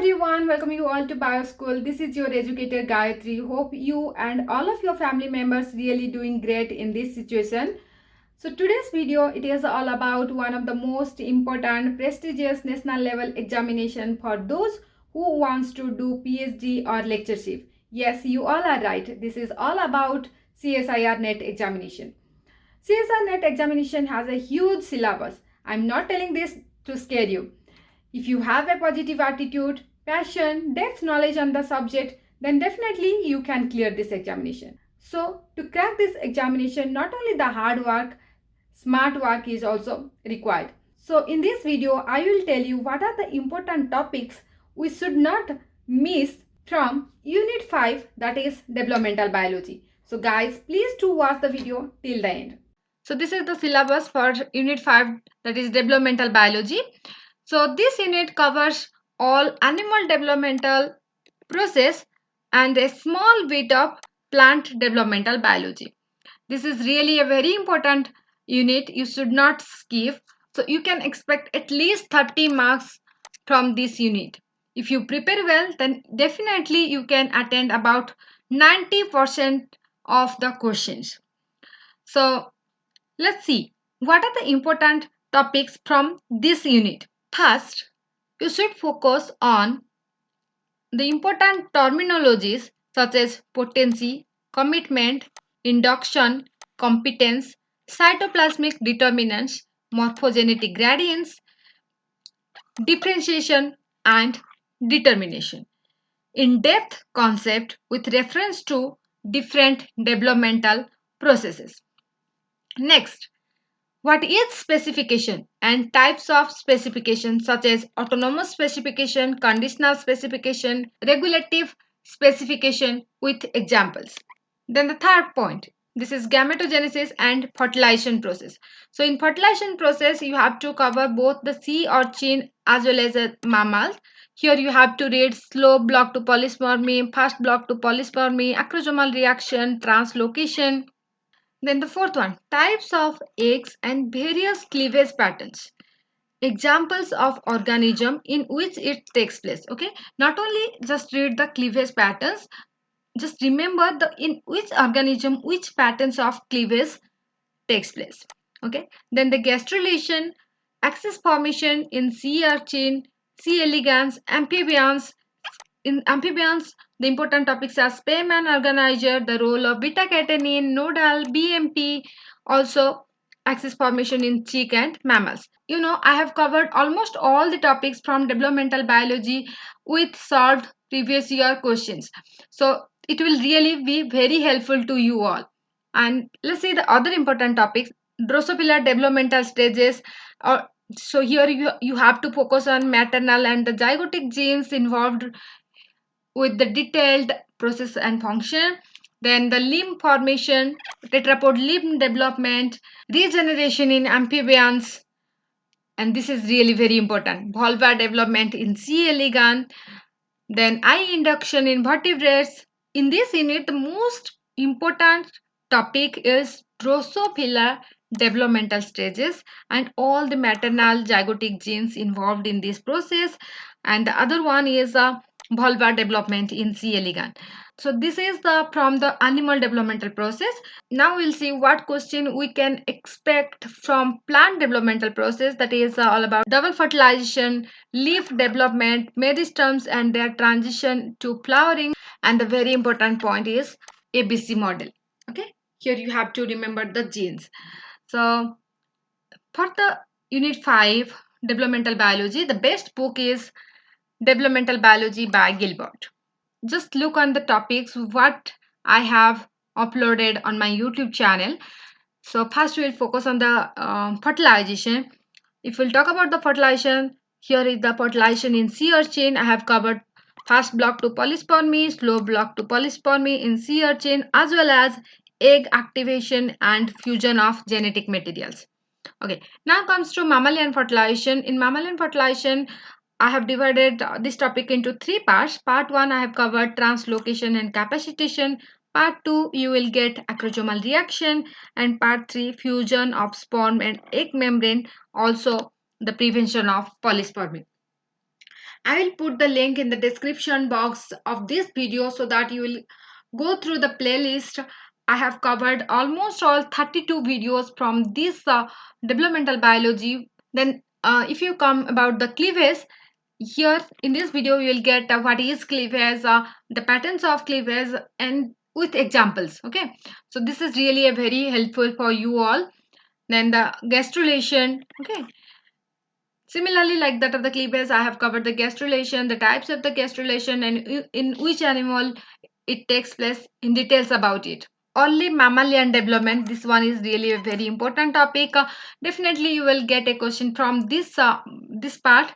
everyone, welcome you all to BioSchool. This is your educator Gayatri. Hope you and all of your family members really doing great in this situation. So today's video, it is all about one of the most important prestigious national level examination for those who wants to do PhD or lectureship. Yes, you all are right. This is all about CSIR NET examination. CSIR NET examination has a huge syllabus. I'm not telling this to scare you. If you have a positive attitude, passion, depth knowledge on the subject, then definitely you can clear this examination. So, to crack this examination, not only the hard work, smart work is also required. So, in this video, I will tell you what are the important topics we should not miss from Unit 5, that is Developmental Biology. So, guys, please do watch the video till the end. So, this is the syllabus for Unit 5, that is Developmental Biology. So this unit covers all animal developmental process and a small bit of plant developmental biology. This is really a very important unit. You should not skip. So you can expect at least 30 marks from this unit. If you prepare well, then definitely you can attend about 90% of the questions. So let's see what are the important topics from this unit. First, you should focus on the important terminologies such as potency, commitment, induction, competence, cytoplasmic determinants, morphogenetic gradients, differentiation, and determination. In-depth concept with reference to different developmental processes. Next, what is specification and types of specification such as autonomous specification, conditional specification, regulative specification with examples. Then the third point, this is gametogenesis and fertilization process. So in fertilization process, you have to cover both the sea urchin as well as mammals. Here you have to read slow block to polyspermy, fast block to polyspermy, acrosomal reaction, translocation. Then the fourth one, types of eggs and various cleavage patterns. Examples of organism in which it takes place. Okay, not only just read the cleavage patterns, just remember the in which organism which patterns of cleavage takes place. Okay, then the gastrulation, axis formation in sea urchin, C. elegans, amphibians. In amphibians, the important topics are sperm and organizer, the role of beta-catenin, nodal, BMP, also axis formation in cheek and mammals. You know, I have covered almost all the topics from developmental biology with solved previous year questions. So it will really be very helpful to you all. And let's see the other important topics. Drosophila developmental stages. So here you have to focus on maternal and the zygotic genes involved with the detailed process and function. Then the limb formation, tetrapod limb development, regeneration in amphibians, and this is really very important. Vulvar development in C. elegans, then eye induction in vertebrates. In this unit, the most important topic is Drosophila developmental stages and all the maternal zygotic genes involved in this process. And the other one is vulvar development in C. elegans. So this is the from the animal developmental process. Now we'll see what question we can expect from plant developmental process, that is all about double fertilization, leaf development, meristems and their transition to flowering, and the very important point is ABC model. Okay, here you have to remember the genes. So for the unit 5 developmental biology, the best book is Developmental Biology by Gilbert. Just look on the topics what I have uploaded on my YouTube channel. So first we'll focus on the fertilization. If we'll talk about the fertilization, here is the fertilization in sea urchin. I have covered fast block to polyspermy, slow block to polyspermy in sea urchin, as well as egg activation and fusion of genetic materials. Okay, now comes to mammalian fertilization. In mammalian fertilization, I have divided this topic into 3 parts. Part 1, I have covered translocation and capacitation. Part 2, you will get acrosomal reaction. And part 3, fusion of sperm and egg membrane. Also, the prevention of polyspermy. I will put the link in the description box of this video so that you will go through the playlist. I have covered almost all 32 videos from this developmental biology. Then if you come about the cleavage, here in this video you will get what is cleavage, the patterns of cleavage, and with examples. Okay, so this is really a very helpful for you all. Then the gastrulation. Okay, similarly, like that of the cleavage, I have covered the gastrulation, the types of the gastrulation, and in which animal it takes place in details about it. Only mammalian development. This one is really a very important topic. Definitely, you will get a question from this part.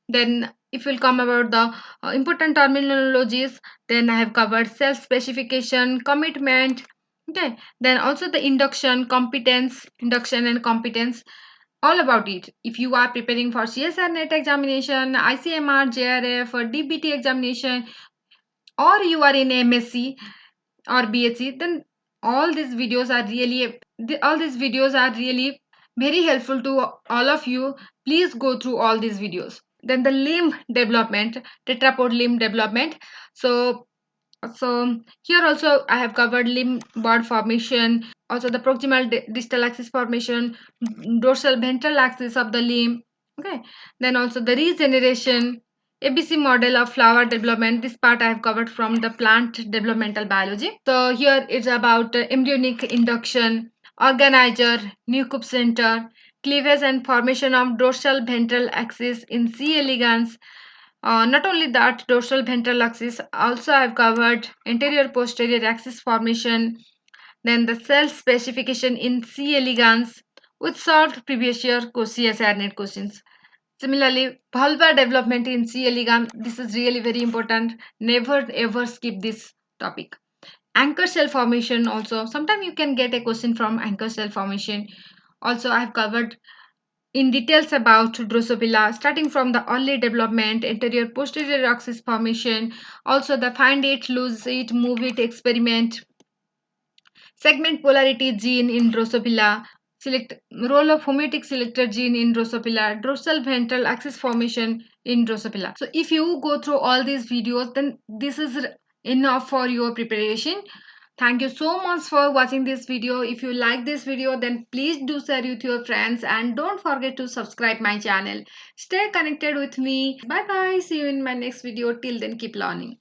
Then, if we'll come about the important terminologies, then I have covered self specification, commitment. Okay, then also the induction and competence, all about it. If you are preparing for CSR NET examination, ICMR, JRF, or DBT examination, or you are in MSc or BSc, then all these videos are really very helpful to all of you. Please go through all these videos. Then the limb development, tetrapod limb development. So here also I have covered limb board formation, also the proximal distal axis formation, dorsal ventral axis of the limb. Okay, then also the regeneration, ABC model of flower development. This part I have covered from the plant developmental biology. So here it's about embryonic induction, organizer, nucleus center, cleavage and formation of dorsal ventral axis in C. elegans. Not only that, dorsal ventral axis, also I've covered anterior posterior axis formation, then the cell specification in C. elegans, which solved previous year CSIR NET questions. Similarly, vulvar development in C. elegans, this is really very important. Never ever skip this topic. Anchor cell formation also, sometimes you can get a question from anchor cell formation. Also, I have covered in details about Drosophila, starting from the early development, anterior posterior axis formation, also the find it, lose it, move it experiment, segment polarity gene in Drosophila, select role of homeotic selector gene in Drosophila, dorsal ventral axis formation in Drosophila. So if you go through all these videos, then this is enough for your preparation. Thank you so much for watching this video. If you like this video, then please do share with your friends and don't forget to subscribe my channel. Stay connected with me. Bye bye. See you in my next video. Till then, keep learning.